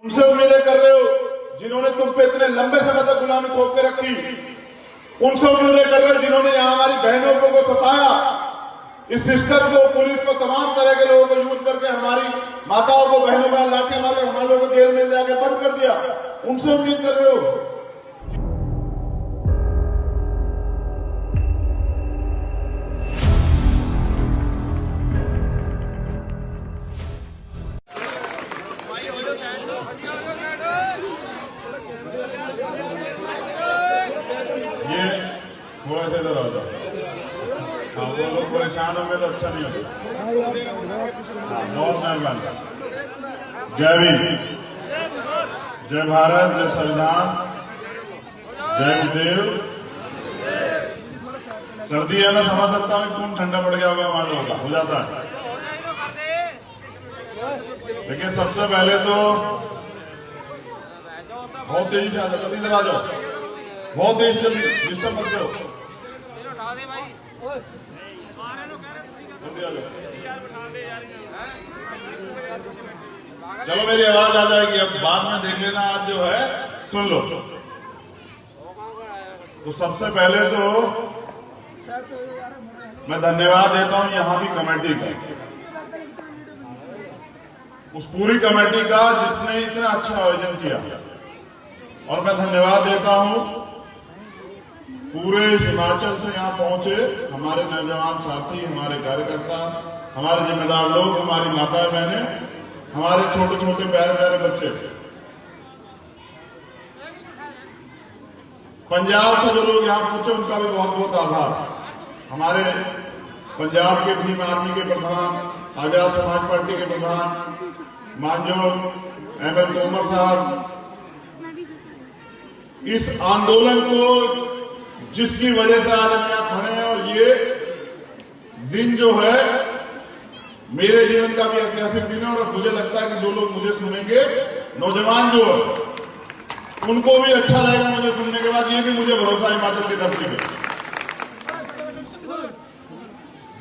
उनसे उम्मीदें कर रहे हो जिन्होंने तुम पे इतने लंबे समय तक गुलामी थोप के रखी। उनसे उम्मीदें कर रहे हो जिन्होंने यहां हमारी बहनों को सताया, इस सिस्टम को, पुलिस को, तमाम तरह के लोगों को यूज करके हमारी माताओं को, बहनों का लाठी मारे, हमारे लोगों को जेल में जाके बंद कर दिया। उनसे उम्मीद कर रहे हो। ये थोड़ा सा इधर आ जाओ। हाँ, वो लोग परेशान होंगे तो अच्छा नहीं होगा। बहुत मेहरबानी। जय भीम, जय भारत, जय संविधान, जय गुरुदेव। सर्दी है, मैं समझ सकता हूँ खून ठंडा पड़ गया होगा, हमारे लोगों का हो जाता है। लेकिन सबसे पहले तो बहुत तेजी से आ जाओ, इधर आ जाओ, बहुत तेजी से, डिस्टर्ब मत करो। चलो मेरी आवाज आ जाएगी, अब बाद में देख लेना। आज जो है सुन लो। तो सबसे पहले तो मैं धन्यवाद देता हूं यहां की कमेटी का, उस पूरी कमेटी का जिसने इतना अच्छा आयोजन किया। और मैं धन्यवाद देता हूं पूरे हिमाचल से यहां पहुंचे हमारे नौजवान साथी, हमारे कार्यकर्ता, हमारे जिम्मेदार लोग, हमारी माताएं बहनें, हमारे छोटे छोटे प्यारे प्यारे बच्चे। पंजाब से जो लोग यहां पहुंचे उनका भी बहुत बहुत आभार। हमारे पंजाब के भीम आर्मी के प्रधान, आजाद समाज पार्टी के प्रधान माननीय एमएल तोमर साहब, इस आंदोलन को जिसकी वजह से आज हम यहां खड़े हैं, और ये दिन जो है मेरे जीवन का भी ऐतिहासिक दिन है। और मुझे लगता है कि जो लोग मुझे सुनेंगे, नौजवान जो है, उनको भी अच्छा लगेगा मुझे सुनने के बाद। ये भी मुझे भरोसा है हिमाचल की धरती पे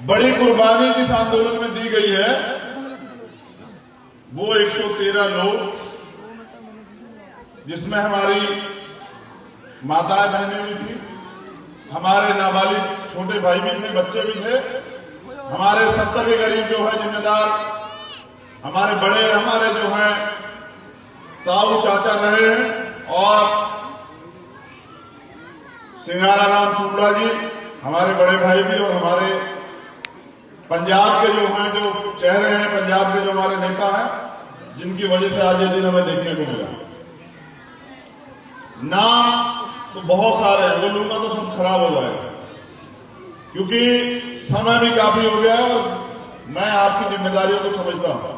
बड़ी कुर्बानी जिस आंदोलन में दी गई है, वो 113 लोग, जिसमें हमारी माताएं बहनें भी थी, हमारे नाबालिग छोटे भाई भी थे, बच्चे भी थे, हमारे 70 के करीब जो है जिम्मेदार, हमारे बड़े, हमारे जो हैं ताऊ चाचा रहे हैं, और सिंगारा राम शुक्ला जी हमारे बड़े भाई भी, और हमारे पंजाब के जो हैं, जो चेहरे हैं पंजाब के, जो हमारे नेता हैं, जिनकी वजह से आज ये दिन हमें देखने को मिला। नाम तो बहुत सारे हैं, वो लूंगा तो सब खराब हो जाएगा, क्योंकि समय भी काफी हो गया है और मैं आपकी जिम्मेदारियों को समझता हूं।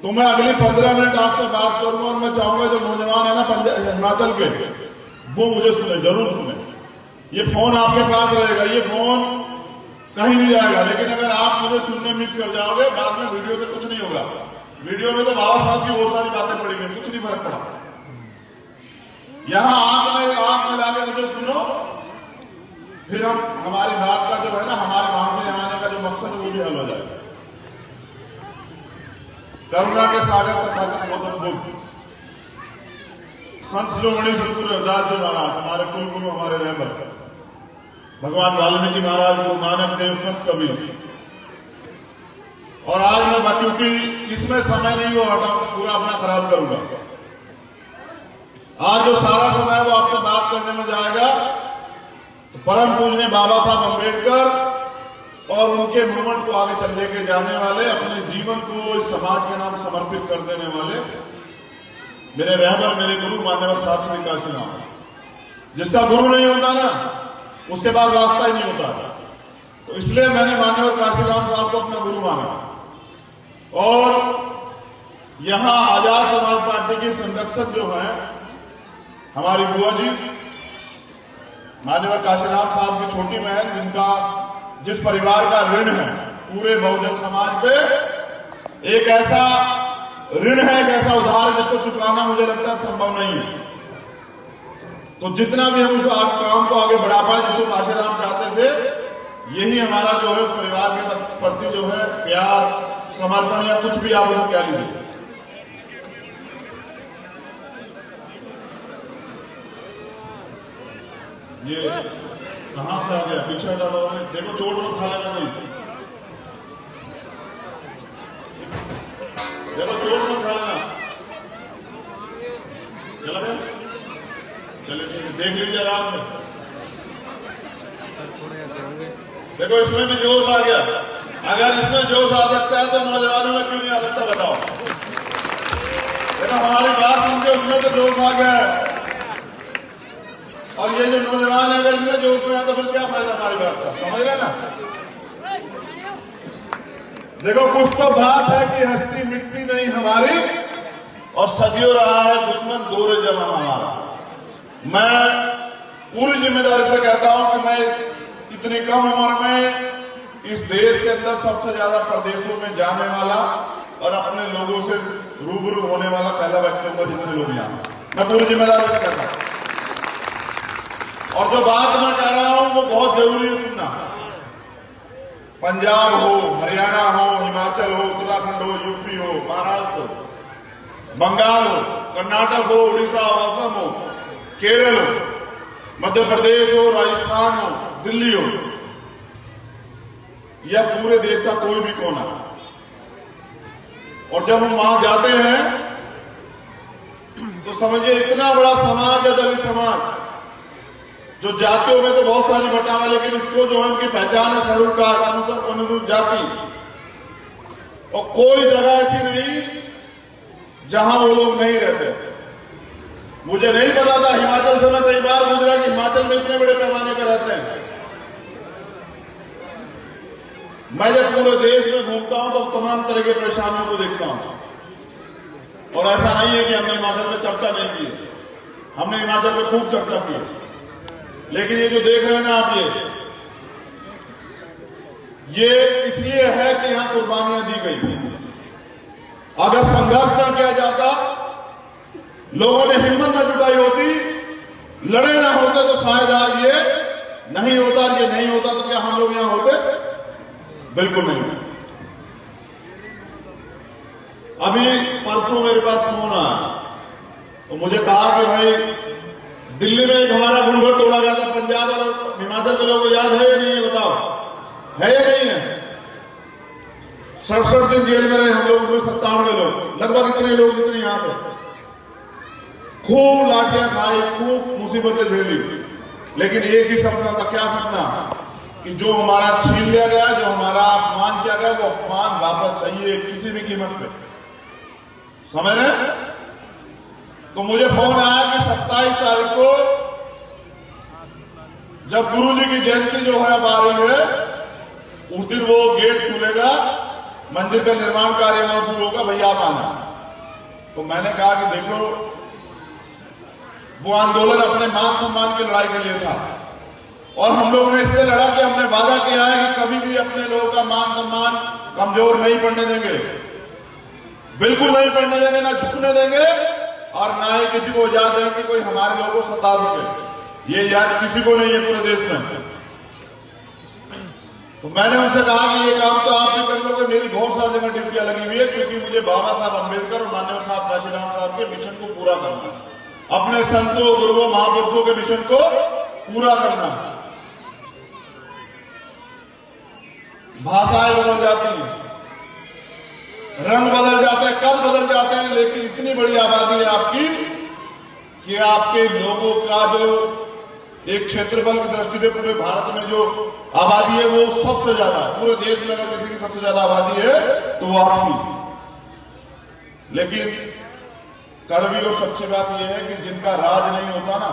तो मैं अगली 15 मिनट आपसे बात करूंगा, और मैं चाहूंगा जो नौजवान है ना हिमाचल के, वो मुझे सुने, जरूर सुने। ये फोन आपके पास रहेगा, ये फोन कहीं नहीं जाएगा, लेकिन अगर आप मुझे सुनने मिस कर जाओगे, बाद में वीडियो से कुछ नहीं होगा। वीडियो में तो बाबा साहब की बहुत सारी बातें पड़ी हुई, कुछ नहीं फर्क पड़ा। यहां आंख में लाके मुझे सुनो, फिर हम हमारी बात का जो है ना, हमारे वहां से आने का जो मकसद है वो भी हल हो जाएगा। करुणा के सागर तथागत गौतम बुद्ध, संत शिरोमणि सतगुरु रविदास जी महाराज, हमारे कुल गुरु, हमारे रहबर भगवान वाल्मीकि महाराज, गुरु नानक देव, संत कबीर। और आज मैं, क्योंकि इसमें समय नहीं हो हटा, पूरा अपना खराब करूंगा। आज जो सारा समय वो आपसे बात करने में जाएगा, तो परम पूजनीय बाबा साहब अम्बेडकर और उनके मूवमेंट को आगे चल लेके जाने वाले, अपने जीवन को इस समाज के नाम समर्पित कर देने वाले मेरे रहबर, मेरे गुरु मान्यवर साहब श्री काशीराम। जिसका गुरु नहीं होता ना, उसके बाद रास्ता ही नहीं होता। तो इसलिए मैंने मान्यवर काशीराम साहब को अपना गुरु माना। और यहां आजाद समाज पार्टी की संरक्षक जो है हमारी बुआ जी, मान्यवर काशीराम साहब की छोटी बहन, जिनका, जिस परिवार का ऋण है पूरे बहुजन समाज पे, एक ऐसा ऋण है, एक ऐसा उधार जिसको चुकाना मुझे लगता है संभव नहीं है। तो जितना भी हम उस काम को आगे बढ़ा पाए जिसको काशीराम चाहते थे, यही हमारा जो है उस परिवार के प्रति जो है प्यार, समर्पण, या कुछ भी आप उसे कह लीजिए। ये कहां से आ गया? पीछे हटा दो, देखो चोट मत खा लेना कोई, देखो चोट मत खा लेना। चला गया? चलिए ठीक है, देख लीजिए आराम से। देखो इसमें भी जोश आ गया। अगर इसमें जोश आ सकता है तो नौजवानों में क्यों नहीं आ सकता बताओ? देखो हमारी बात सुन के उसमें तो जोश आ गया है, और ये जो नौजवान है अगर इनमें जोश में है तो फिर क्या फायदा हमारी बात का? समझ रहे ना? देखो कुछ तो बात है कि हस्ती मिटती नहीं हमारी, और सदियों रहा है दुश्मन दूर जमा हमारा। मैं पूरी जिम्मेदारी से कहता हूं कि मैं इतनी कम उम्र में इस देश के अंदर सबसे ज्यादा प्रदेशों में जाने वाला और अपने लोगों से रूबरू होने वाला पहला व्यक्ति होगा जितने लोग यहाँ, मैं पूरी जिम्मेदारी से कहता हूं। और जो बात मैं कह रहा हूं वो बहुत जरूरी है सुनना। पंजाब हो, हरियाणा हो, हिमाचल हो, उत्तराखंड हो, यूपी हो, महाराष्ट्र हो, बंगाल हो, कर्नाटक हो, उड़ीसा हो, असम हो, केरल हो, मध्य प्रदेश हो, राजस्थान हो, दिल्ली हो, या पूरे देश का कोई भी कोना। और जब हम वहां जाते हैं तो समझिए इतना बड़ा समाज है दलित समाज, जो जातियों में तो बहुत सारी बटावा, लेकिन उसको जो है उनकी पहचान है शेड्यूल कास्ट, अनुसूचित जाति। और कोई जगह ऐसी नहीं जहां वो लोग नहीं रहते। मुझे नहीं पता था, हिमाचल से मैं कई बार गुजरा कि हिमाचल में इतने बड़े पैमाने पर रहते हैं। मैं जब पूरे देश में घूमता हूं तो तमाम तरह की परेशानियों को देखता हूं, और ऐसा नहीं है कि हमने हिमाचल में चर्चा नहीं की, हमने हिमाचल में खूब चर्चा की। लेकिन ये जो देख रहे हैं ना आप, ये इसलिए है कि यहां कुर्बानियां दी गई। अगर संघर्ष ना किया जाता, लोगों ने हिम्मत न जुटाई होती, लड़े ना होते, तो शायद आज ये नहीं होता। ये नहीं होता तो क्या हम लोग यहां होते? बिल्कुल नहीं। अभी परसों मेरे पास फोन आया तो मुझे कहा कि भाई दिल्ली में एक हमारा गुरुघर तोड़ा गया था। पंजाब और हिमाचल के लोगों को याद है या नहीं है? बताओ, है या नहीं है? 67 दिन जेल में रहे हम लोग, उसमें 97 लोग, लगभग इतने लोग जितने यहां थे। खूब लाठियां खाई, खूब मुसीबतें झेली, लेकिन एक ही सपना था। क्या सपना? कि जो हमारा छीन लिया गया, जो हमारा अपमान किया गया, वो अपमान वापस चाहिए किसी भी कीमत पे। समझ रहे? तो मुझे फोन आया कि 27 तारीख को जब गुरुजी की जयंती जो है अब आ रही है, उस दिन वो गेट खुलेगा, मंदिर का निर्माण कार्य वहां शुरू होगा, भैया आप आना। तो मैंने कहा कि देखो, वो आंदोलन अपने मान सम्मान की लड़ाई के लिए था, और हम लोगों ने इसलिए लड़ा कि हमने वादा किया है कि कभी भी अपने लोगों का मान सम्मान कमजोर नहीं पड़ने देंगे, बिल्कुल नहीं पड़ने देंगे, ना झुकने देंगे, और ना ही किसी को इजाजत देंगे कि कोई हमारे लोगों को सता सके। ये याद किसी को नहीं है पूरे देश में। तो मैंने उनसे कहा कि ये काम तो आप भी कर लोगे, मेरी बहुत सारी जगह ड्यूटियां लगी हुई है, क्योंकि मुझे बाबा साहब अम्बेडकर और माननीय साहब काशीराम साहब के मिशन को पूरा करना है, अपने संतों, गुरुओं, महापुरुषों के मिशन को पूरा करना है। भाषाएं बदल जाती हैं, रंग बदल जाते हैं, कद बदल जाते हैं, लेकिन इतनी बड़ी आबादी है आपकी कि आपके लोगों का जो एक क्षेत्रफल की दृष्टि से पूरे भारत में जो आबादी है वो सबसे ज्यादा है। पूरे देश में अगर किसी की सबसे ज्यादा आबादी है तो वो आपकी। लेकिन कड़वी और सच्ची बात यह है कि जिनका राज नहीं होता ना,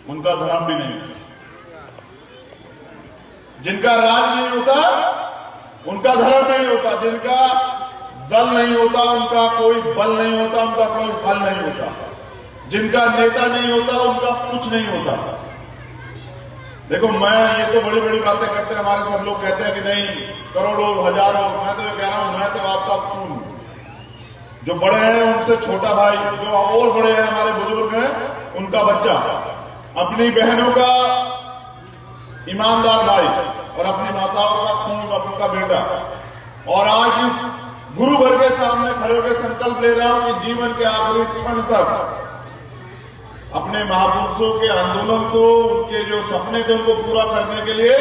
उनका धर्म भी नहीं होता। जिनका राज नहीं होता, उनका धर्म नहीं होता। जिनका दल नहीं होता, उनका कोई बल नहीं होता, उनका कोई फल नहीं होता। जिनका नेता नहीं होता, उनका कुछ नहीं होता। देखो, मैं ये तो बड़ी बड़ी बातें करते हैं, हमारे सब लोग कहते हैं कि नहीं करोड़ों हजारों, मैं तो ये कह रहा हूं, मैं तो आपका खून, जो बड़े हैं उनसे छोटा भाई, जो और बड़े हैं हमारे बुजुर्ग हैं उनका बच्चा, अपनी बहनों का ईमानदार भाई और अपनी माताओं का खून, अपना बेटा। और आज इस गुरु घर के सामने खड़े होकर संकल्प ले रहा हूं कि जीवन के आखिरी क्षण तक अपने महापुरुषों के आंदोलन को, उनके जो सपने थे उनको पूरा करने के लिए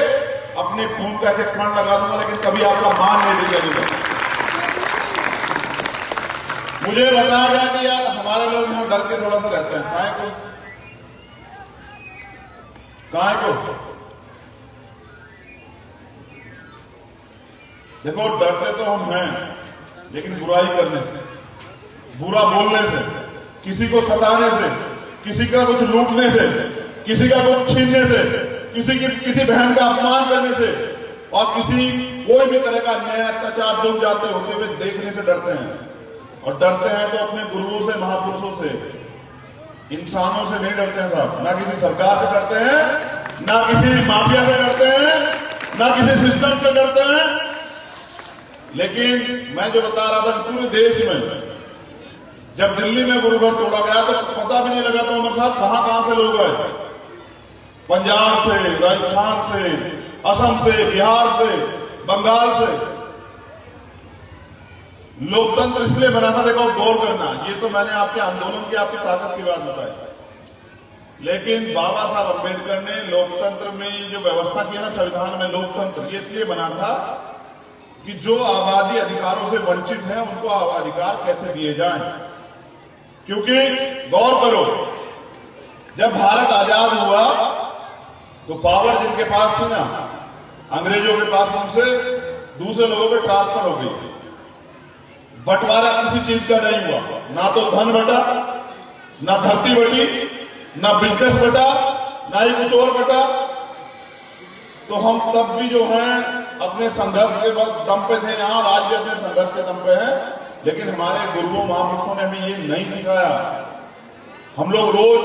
अपने खून का एक कण लगा दूंगा, लेकिन कभी आपका मान नहीं बिगड़ेगा। मुझे बताया गया कि यार हमारे लोग यहां डर के थोड़ा सा रहते हैं। काहे को देखो, डरते तो हम हैं, लेकिन बुराई करने से, बुरा बोलने से, किसी को सताने से, किसी का कुछ लूटने से, किसी का कुछ छीनने से, किसी बहन का अपमान करने से और कोई भी तरह का अन्याय, अत्याचार, जुल्म जाते होते हुए देखने से डरते हैं। और डरते हैं तो अपने गुरुओं से, महापुरुषों से, इंसानों से नहीं डरते हैं साहब। ना किसी सरकार से डरते हैं, ना किसी माफिया से डरते हैं, ना किसी सिस्टम से डरते हैं। लेकिन मैं जो बता रहा था, पूरे देश में जब दिल्ली में गुरु घर तोड़ा गया तो पता भी नहीं लगा था उमर साहब कहां से लोग आए। पंजाब से, राजस्थान से, असम से, बिहार से, बंगाल से। लोकतंत्र इसलिए बना था, देखो गौर करना, ये तो मैंने आपके आंदोलन की, आपकी ताकत की बात बताई, लेकिन बाबा साहब अम्बेडकर ने लोकतंत्र में जो व्यवस्था की ना, संविधान में लोकतंत्र, ये इसलिए बना था कि जो आबादी अधिकारों से वंचित है उनको अधिकार कैसे दिए जाएं। क्योंकि गौर करो, जब भारत आजाद हुआ तो पावर जिनके पास थी ना, अंग्रेजों के पास, उनसे दूसरे लोगों पे ट्रांसफर हो गई। बंटवारा किसी चीज का नहीं हुआ, ना तो धन बटा, ना धरती बटी, ना बिजनेस बटा, ना ही कुछ और बटा। तो हम तब भी जो हैं अपने संघर्ष के दम पे थे यहाँ, आज भी अपने संघर्ष के दम पे हैं। लेकिन हमारे गुरुओं, महापुरुषों ने हमें ये नहीं सिखाया। हम लोग रोज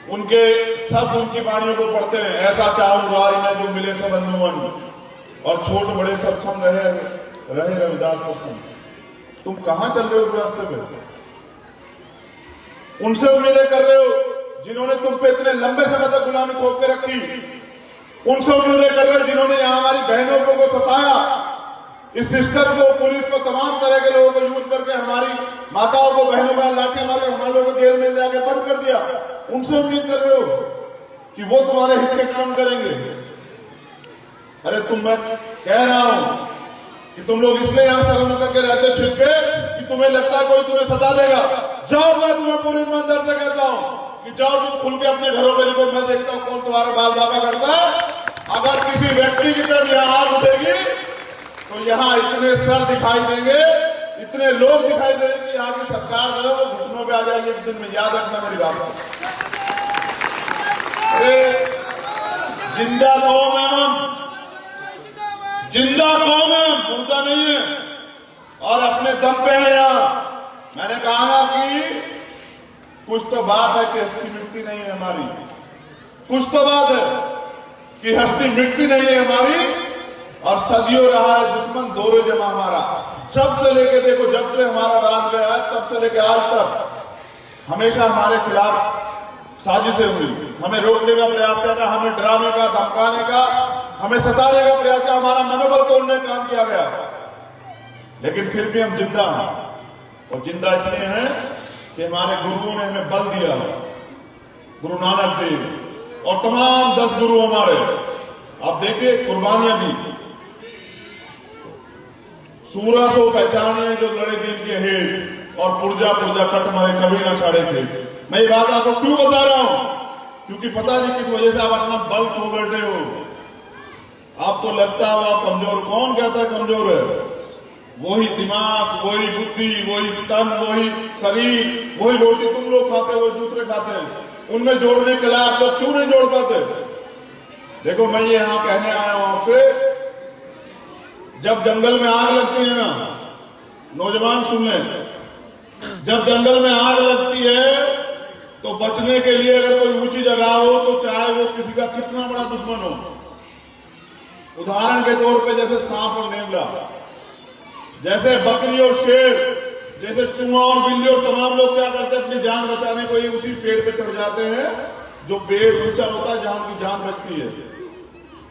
उनकी वाणियों को पढ़ते हैं, ऐसा चाहूं राय में जो मिले सब अनुवन, और छोट बड़े सब संग रहे रविदास प्रसन्न। तुम कहां चल रहे हो उस रास्ते पे? उनसे उम्मीदें कर रहे हो जिन्होंने तुम पे इतने लंबे समय तक गुलामी थोप के रखी। उनसे उम्मीदें कर रहे हो जिन्होंने यहां हमारी बहनों को सताया, इस सिस्टम को, पुलिस को, तमाम तरह के लोगों को यूज करके हमारी माताओं को, बहनों का लाठी मारे, हमारे को जेल में जाके बंद कर दिया। उनसे उम्मीद कर रहे हो कि वो तुम्हारे हित के काम करेंगे। अरे मैं कह रहा हूं कि तुम लोग इसलिए यहां शर्म करके रहते छिपके कि तुम्हें लगता है कोई तुम्हें सता देगा। जाओ, मैं तुम्हें पूरी ईमानदार से कहता हूं कि जाओ, तुम खुल के अपने घरों में लिखो। मैं देखता हूं कौन तुम्हारा बाल बाबा करता है। अगर किसी व्यक्ति की तरफ यहां आग उठेगी तो यहां इतने सर दिखाई देंगे, इतने लोग दिखाई देंगे कि यहाँ की सरकार जो है वो घुटनों पे आ जाएगी एक दिन में। याद रखना मेरी बात। अरे जिंदा कौम है हम, जिंदा कौम है, मुर्दा नहीं है, और अपने दम पे है यहाँ। मैंने कहा कि कुछ तो बात है कि हस्ती मिटती नहीं है हमारी, कुछ तो बात है कि हस्ती मिटती नहीं है हमारी, और सदियों रहा है दुश्मन दोरे जमा हमारा। जब से लेके देखो, जब से हमारा राज गया है, तब से लेके आज तक हमेशा हमारे खिलाफ साजिशें हुई। हमें रोकने का प्रयास किया, हमें डराने का, धमकाने का, हमें सताने का प्रयास किया, हमारा मनोबल तोड़ने का काम किया गया। लेकिन फिर भी हम जिंदा हैं, और जिंदा इसलिए हैं कि हमारे गुरुओं ने हमें बल दिया। गुरु नानक देव और तमाम 10 गुरु हमारे, आप देखिए कुर्बानियां दी। सूरा सो पहचानिए जो लड़े दीन के हेत, और पुर्जा पुर्जा कट मारे कभी ना छाड़े थे। मैं ये बात आपको क्यों बता रहा हूं? क्योंकि पता नहीं किस वजह से आप अपना बल खो बैठे हो। आपको लगता है आप कमजोर। कौन कहता है कमजोर है? वही दिमाग, वही बुद्धि, वही तन, वही शरीर, वही रोटी तुम लोग खाते हो, दूसरे खाते हैं। उनमें जोड़ने के लिए आप लोग क्यों नहीं जोड़ पाते? देखो, मैं ये यहां कहने आया हूं आपसे, जब जंगल में आग लगती है ना, नौजवान सुन लें, जब जंगल में आग लगती है तो बचने के लिए अगर कोई ऊंची जगह हो तो चाहे वो किसी का कितना बड़ा दुश्मन हो, उदाहरण के तौर पे जैसे सांप और नेवला, जैसे बकरी और शेर, जैसे चूहा और बिल्ली, और तमाम लोग क्या करते हैं अपनी जान बचाने को ये उसी पेड़ पे चढ़ जाते हैं जो पेड़ ऊंचा होता है जहां उनकी जान बचती है।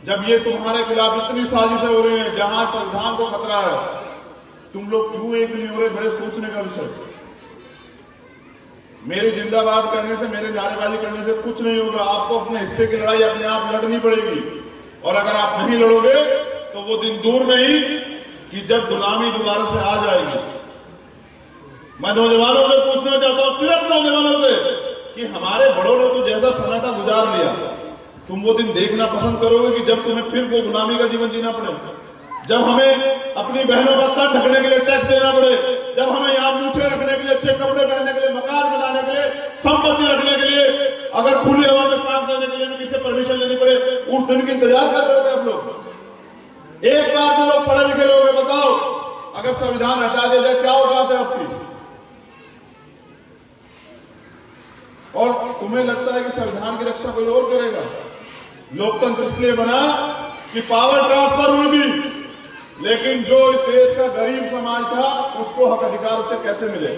जब ये तुम्हारे खिलाफ इतनी साजिशें हो रही हैं, जहां संविधान को खतरा है, तुम लोग क्यों एक नहीं हो रहे? बड़े सोचने का विषय। मेरी जिंदाबाद करने से, मेरे नारेबाजी करने से कुछ नहीं होगा। आपको अपने हिस्से की लड़ाई अपने आप लड़नी पड़ेगी, और अगर आप नहीं लड़ोगे तो वो दिन दूर नहीं कि जब गुलामी दोबारा से आ जाएगी। मैं नौजवानों से पूछना चाहता हूं, सिर्फ नौजवानों से, कि हमारे बड़ों ने तो जैसा समय था गुजार लिया, तुम वो दिन देखना पसंद करोगे कि जब तुम्हें फिर वो गुलामी का जीवन जीना पड़े, जब हमें अपनी बहनों का तन ढकने के लिए टैक्स देना पड़े, जब हमें यहाँ मूछे रखने के लिए, अच्छे कपड़े पहनने के लिए, मकान बनाने के लिए, संपत्ति रखने के लिए, अगर खुली हवा में सांस लेने के लिए भी किससे परमिशन लेनी पड़े, उस दिन की इंतजार कर रहे हो आप लोग। एक बार जो लोग पढ़े लिखे लोग हैं, बताओ अगर संविधान हटा दिया जाए क्या होगा आपकी? और तुम्हें लगता है कि संविधान की रक्षा कोई और करेगा? लोकतंत्र इसलिए बना कि पावर ट्रांसफर हुई थी, लेकिन जो इस देश का गरीब समाज था उसको हक अधिकार उससे कैसे मिले,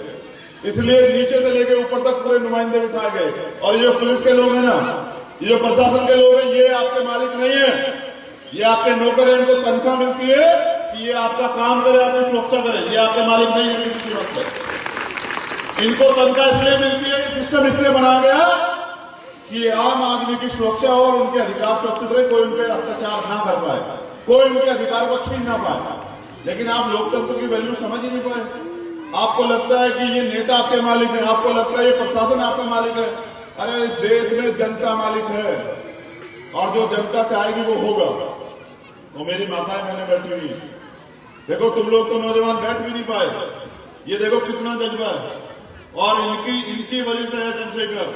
इसलिए नीचे से लेकर ऊपर तक पूरे नुमाइंदे बिठाए गए। और ये पुलिस के लोग हैं ना, ये जो प्रशासन के लोग हैं, ये आपके मालिक नहीं है, ये आपके नौकर हैं। इनको तनख्वाह मिलती है कि ये आपका काम करे, आपकी सुरक्षा करे, ये आपके मालिक नहीं है किसी वक्त। इनको तनख्वाह इसलिए मिलती है कि सिस्टम इसलिए बनाया गया कि आम आदमी की सुरक्षा और उनके अधिकार सुरक्षित रहे, कोई उनके अत्याचार ना कर पाए, कोई उनके अधिकार को छीन ना पाए। लेकिन आप लोकतंत्र की वैल्यू समझ ही नहीं पाए। आपको लगता है कि ये नेता आपके मालिक है, आपको लगता है ये प्रशासन आपका मालिक है। अरे इस देश में जनता मालिक है, और जो जनता चाहेगी वो होगा। तो मेरी माताएं मैंने बैठी हुई, देखो तुम लोग तो नौजवान बैठ भी नहीं पाए, ये देखो कितना जज्बा है, और इनकी वजह से है चंद्रशेखर।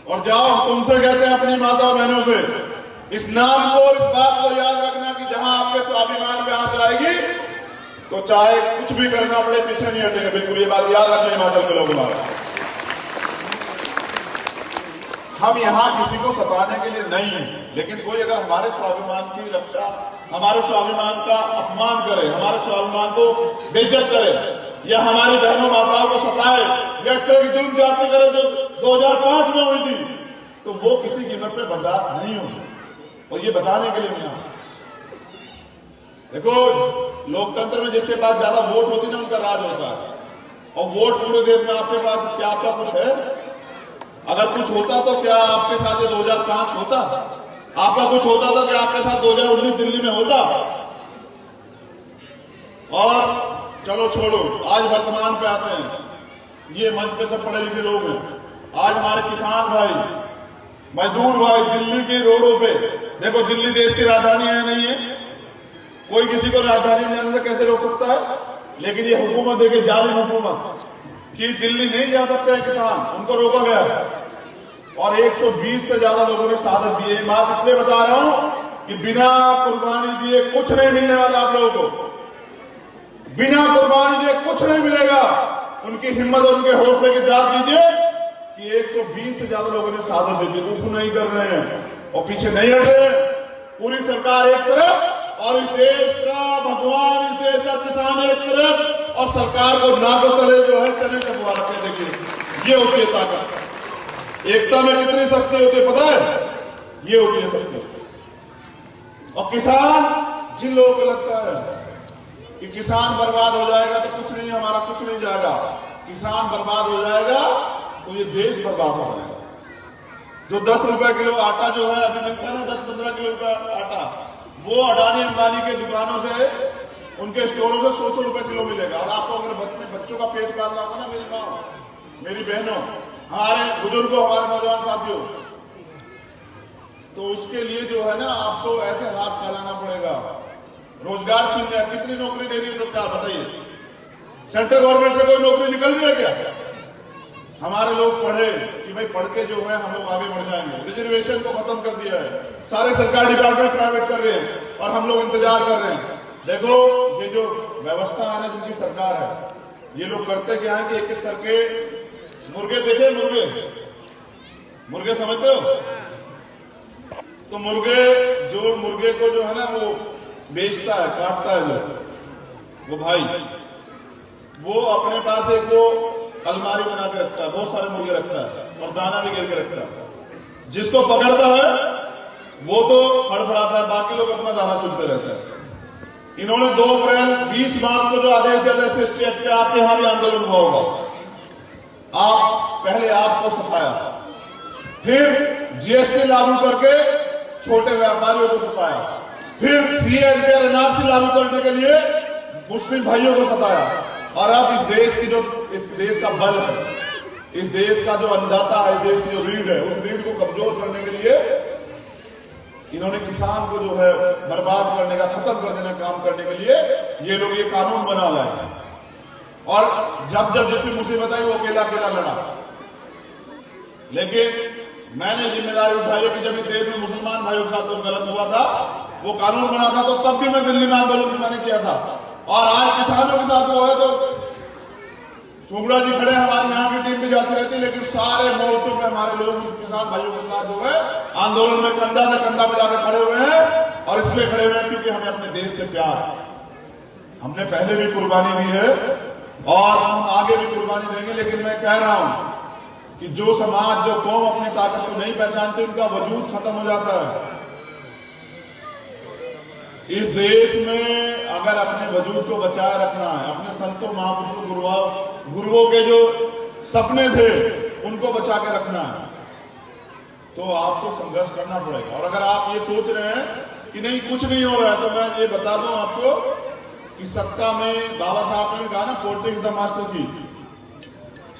और जाओ तुमसे कहते हैं अपनी माता बहनों से, इस नाम को और इस बात को याद रखना कि जहां आपके स्वाभिमान पे आंच आएगी तो चाहे कुछ भी करना पड़े पीछे नहीं हटेगा। बिल्कुल ये बात याद रखना हिमाचल के लोगों। हम यहां किसी को सताने के लिए नहीं है, लेकिन कोई अगर हमारे स्वाभिमान की रक्षा, हमारे स्वाभिमान का अपमान करे, हमारे स्वाभिमान को बेइज्जत करे, या हमारी बहनों माताओं को सताए, या इस तरह की जुल्म जाति करे जो 2005 में हुई थी, तो वो किसी कीमत पे बर्दाश्त नहीं होगी। और ये बताने के लिए मैं देखो, लोकतंत्र में जिसके पास ज्यादा वोट होती है उनका राज होता है, और वोट पूरे देश में आपके पास, क्या आपका कुछ है? अगर कुछ होता तो क्या आपके साथ ये 2005 होता? आपका कुछ होता तो क्या आपके साथ 2019 दिल्ली में होता? और चलो छोड़ो, आज वर्तमान पे आते हैं। ये मंच पे सब पढ़े लिखे लोग हैं। आज हमारे किसान भाई, मजदूर भाई दिल्ली की रोडों पे, देखो दिल्ली देश की राजधानी है नहीं है, कोई किसी को राजधानी में जाने से कैसे रोक सकता है? लेकिन ये हुकूमत देखिए, जालिम हुकूमत, कि दिल्ली नहीं जा सकते हैं किसान, उनको रोका गया है। और 120 से ज्यादा लोगों ने शहादत दी है। बात इसलिए बता रहा हूं कि बिना कुर्बानी दिए कुछ नहीं मिलने वाला आप लोगों को, बिना कुर्बानी दिए कुछ नहीं मिलेगा। उनकी हिम्मत और उनके हौसले की दाद दीजिए कि 120 से ज्यादा लोगों ने शहादत दी थी, कुछ नहीं कर रहे हैं और पीछे नहीं हट रहे हैं। पूरी सरकार एक तरफ और इस देश का भगवान, इस देश का किसान एक तरफ, और सरकार को नाको तले जो है चने चबवा रखे। देखिए ये होती है ताकत। एकता में कितनी शक्ति होती है पता है? ये होती है शक्ति। और किसान, जिन लोगों को लगता है कि किसान बर्बाद हो जाएगा तो कुछ नहीं, हमारा कुछ नहीं जाएगा, किसान बर्बाद हो जाएगा तो ये देश बर्बाद हो जाएगा। जो 10 रुपए किलो आटा जो है अभी मिलता है ना, 10-15 किलो का आटा, वो अडानी अंबानी के दुकानों से, उनके स्टोरों से 100 रुपए किलो मिलेगा। और आपको अगर बच्चों का पेट पालना होगा ना, मेरी माँ, मेरी बहनों, हमारे बुजुर्गों, हमारे नौजवान साथियों, तो उसके लिए जो है ना आपको ऐसे हाथ फैलाना पड़ेगा। रोजगार छीन लिया, कितनी नौकरी दे रही है सरकार बताइए? सेंट्रल गवर्नमेंट से कोई नौकरी निकल रही है क्या? हमारे लोग पढ़े कि भाई पढ़ के जो है हम लोग आगे बढ़ जाएंगे। रिजर्वेशन को खत्म कर दिया है, सारे सरकारी डिपार्टमेंट प्राइवेट कर रहे हैं और हम लोग इंतजार कर रहे हैं। देखो ये जो व्यवस्था है ना जिनकी सरकार है, ये लोग करते क्या है कि एक एक करके मुर्गे, देखे मुर्गे समझते हो? तो मुर्गे को जो है ना वो बेचता है, काटता है जो वो भाई, वो अपने पास एक वो अलमारी बना के रखता है, बहुत सारे मुर्गे रखता है और दाना भी गिर के रखता है। जिसको पकड़ता है वो तो फड़फड़ाता है, बाकी लोग अपना दाना चुनते रहते हैं। इन्होंने 2 अप्रैल 20 मार्च को जो आदेश दिया था SST एक्ट पे, आपके यहां भी आंदोलन हुआ होगा। आप पहले आपको सताया, फिर जीएसटी लागू करके छोटे व्यापारियों को सताया, फिर सीएए एनआरसी लागू करने के लिए मुस्लिम भाइयों को सताया, और अब इस देश का बल है, इस देश का जो अन्नदाता है, इस देश की जो रीढ़ है, उस रीढ़ को कमजोर करने के लिए इन्होंने किसान को जो है बर्बाद करने का, खत्म कर देने का काम करने के लिए ये लोग ये कानून बना लाए। और जब जिसकी मुसीबत आई वो अकेला लड़ा। लेकिन मैंने जिम्मेदारी उठाई कि जब इस देश में मुसलमान भाइयों के साथ कुछ गलत हुआ था, वो कानून बना था, तो तब भी मैं दिल्ली में आंदोलन मैंने किया था। और आज किसानों के साथ वो है तो सुगड़ा जी खड़े, हमारे यहाँ की टीम भी जाती रहती, लेकिन सारे मोर्चों पे हमारे लोग किसान भाइयों के साथ जो है आंदोलन में कंधा से कंधा मिलाकर खड़े हुए हैं। और इसलिए खड़े हुए हैं क्योंकि हमें अपने देश से प्यार है। हमने पहले भी कुर्बानी दी है और हम आगे भी कुर्बानी देंगे। लेकिन मैं कह रहा हूं कि जो समाज, जो कौम अपनी ताकत को नहीं पहचानती, उनका वजूद खत्म हो जाता है। इस देश में अगर अपने वजूद को बचाए रखना है, अपने संतों, महापुरुषों, गुरुओं के जो सपने थे उनको बचा के रखना है, तो आपको संघर्ष करना पड़ेगा। और अगर आप ये सोच रहे हैं कि नहीं कुछ नहीं हो रहा है, तो मैं ये बता दूं आपको कि सत्ता में बाबा साहब ने कहा ना, पोल्ट्री विद द मास्टर की,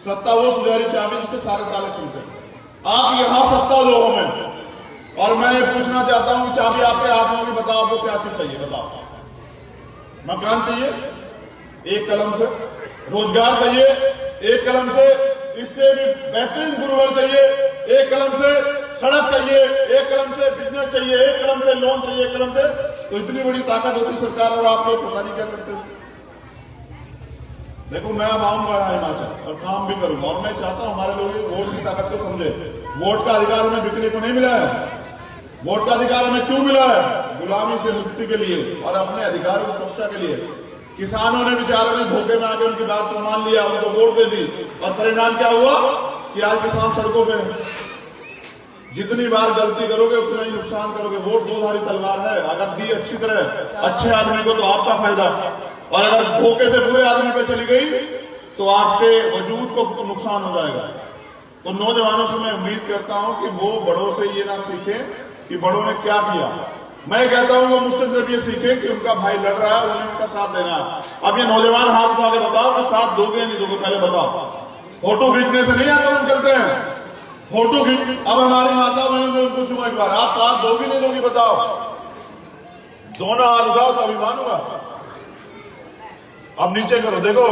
सत्ता वो सुनहरी चाबी जिससे सारे ताले खुलते हैं। आप यहां सत्ता दो हमें, और मैं ये पूछना चाहता हूं कि चाबी आपके हाथ में होगी, बताओ आपको क्या चीज चाहिए? बताओ। मकान चाहिए एक कलम से, रोजगार चाहिए एक कलम से, इससे भी बेहतरीन गुरुवर चाहिए एक कलम से, सड़क चाहिए एक कलम से, बिजनेस चाहिए एक कलम से, लोन चाहिए एक कलम से। तो इतनी बड़ी ताकत होती सरकार और आप लोग पता नहीं क्या करते। देखो मैं अब आऊंगा हिमाचल और काम भी करूंगा, और मैं चाहता हूं हमारे लोग वोट की ताकत को समझे। वोट का अधिकार हमें बिकने को नहीं मिला है। वोट का अधिकार हमें क्यों मिला है? गुलामी से मुक्ति के लिए और अपने अधिकारों की सुरक्षा के लिए। किसानों ने, बेचारों ने धोखे में आके उनकी बात को मान लिया, उनको वोट दे दी, और परिणाम क्या हुआ कि आज किसान सड़कों पे। जितनी बार गलती करोगे उतना ही नुकसान करोगे। वोट दो धारी तलवार है, अगर दी अच्छी तरह अच्छे आदमी को तो आपका फायदा, और अगर धोखे से बुरे आदमी पे चली गई तो आपके वजूद को नुकसान हो जाएगा। तो नौजवानों से मैं उम्मीद करता हूं कि वो बड़ों से ये ना सीखें कि बड़ों ने क्या किया। मैं कहता हूं वो मुझसे सिर्फ ये सीखें कि उनका भाई लड़ रहा है, उन्हें उनका साथ देना है। अब ये नौजवान हाथ उठा के बताओ कि साथ दोगे या नहीं दोगे, पहले बताओ। फोटो खींचने से नहीं आंदोलन चलते हैं। फोटो खींच, अब हमारी माता बहनों से पूछूंगा एक बार, आप साथ दोगी नहीं दोगी बताओ? दोनों हाथ उठाओ तो अभिमान हुआ। अब नीचे करो। देखो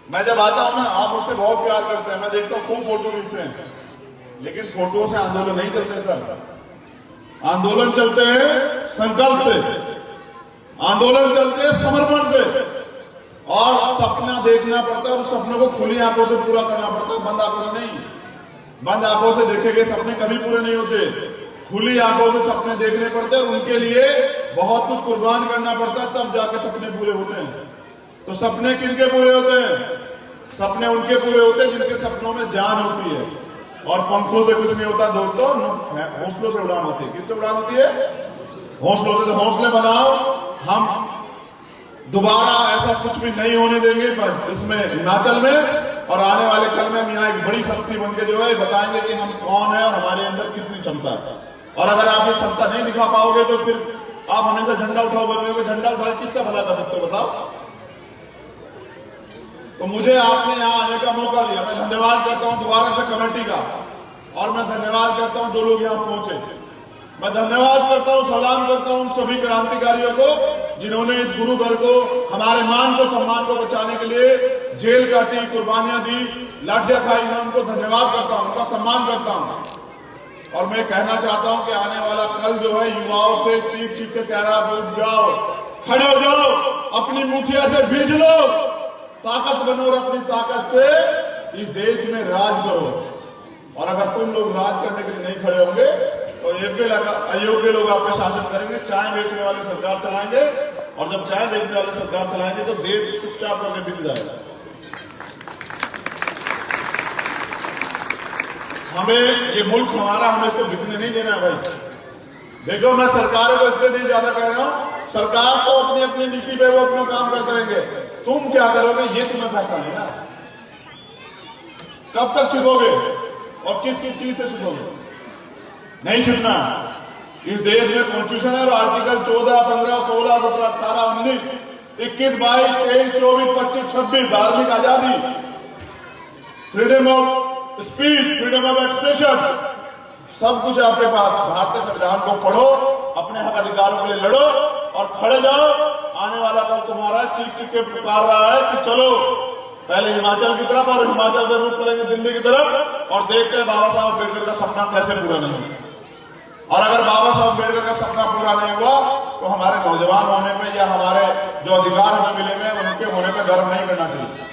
मैं जब आता हूं ना, आप मुझसे बहुत प्यार करते हैं, मैं देखता हूं खूब फोटो खींचते हैं, लेकिन फोटो से आंदोलन नहीं चलते सर। आंदोलन चलते हैं संकल्प से, आंदोलन चलते हैं समर्पण से, और सपना देखना पड़ता है और सपनों को खुली आंखों से पूरा करना पड़ता है, बंद आंखों से नहीं। बंद आंखों से देखे गए सपने कभी पूरे नहीं होते। खुली आंखों से सपने देखने पड़ते हैं, उनके लिए बहुत कुछ कुर्बान करना पड़ता है, तब जाके सपने पूरे होते हैं। तो सपने किनके पूरे होते हैं? सपने उनके पूरे होते हैं जिनके सपनों में जान होती है। और पंखों से कुछ नहीं होता दोस्तों, हौसलों से उड़ान होती है। किससे उड़ान होती है? हौसलों से। तो हौसले बनाओ, हम दोबारा ऐसा कुछ भी नहीं होने देंगे पर इसमें हिमाचल में, और आने वाले कल में हम यहाँ एक बड़ी शक्ति बन के जो है बताएंगे कि हम कौन है और हमारे अंदर कितनी क्षमता है। और अगर आप ये क्षमता नहीं दिखा पाओगे तो फिर आप हमेशा झंडा उठाओ बोलोगे। झंडा उठा किसका भला कर सकते हो बताओ? तो मुझे आपने यहाँ आने का मौका दिया, मैं धन्यवाद करता हूँ दोबारा से कमेटी का, और मैं धन्यवाद करता हूँ जो लोग यहाँ पहुंचे। मैं धन्यवाद करता हूँ, सलाम करता हूँ सभी क्रांतिकारियों को जिन्होंने इस गुरु घर को, हमारे मान को, सम्मान को बचाने के लिए जेल काटी, कुर्बानियां दी, लाठियां खाई। मैं उनको धन्यवाद करता हूँ, उनका सम्मान करता हूँ। और मैं कहना चाहता हूँ कि आने वाला कल जो है युवाओं से चीख चीख के कह रहा है, उठ जाओ, खड़े हो जाओ, अपनी मुठिया से भीज लो, ताकत बनो और अपनी ताकत से इस देश में राज करो। और अगर तुम लोग राज करने के लिए नहीं खड़े होंगे तो अयोग्य लोग आप पे शासन करेंगे। चाय बेचने वाले सरकार चलाएंगे, और जब चाय बेचने वाले सरकार चलाएंगे तो देश चुपचाप होकर बिक जाएगा। हमें ये मुल्क हमारा, हमें इसको बिकने नहीं देना भाई। देखो मैं सरकारों को इसलिए नहीं ज्यादा कह रहा हूं, सरकार तो अपनी अपनी नीति पे वो अपना काम करते रहेंगे, तुम क्या करोगे ये तुम्हें फैसला है ना। कब तक छिपोगे और किस किस चीज से छिपोगे? नहीं छिपना। इस देश में कॉन्स्टिट्यूशन है और आर्टिकल 14, 15, 16, 17, 18, 19, 21, 22, 23, 24, 25, 26 धार्मिक आजादी, freedom of speech, freedom of expression, सब कुछ है आपके पास। भारतीय संविधान को पढ़ो, अपने हक अधिकारों के लिए लड़ो और खड़े जाओ। आने वाला कल तुम्हारा चीख चीख के पुकार रहा है कि चलो पहले हिमाचल की तरफ और हिमाचल से रुख करेंगे दिल्ली की तरफ और देखते हैं बाबा साहब अम्बेडकर का सपना कैसे पूरा नहीं होता। और अगर बाबा साहब अम्बेडकर का सपना पूरा नहीं हुआ तो हमारे नौजवान होने पे या हमारे जो अधिकार हमें मिले हुए उनके होने पे गर्व नहीं करना चाहिए।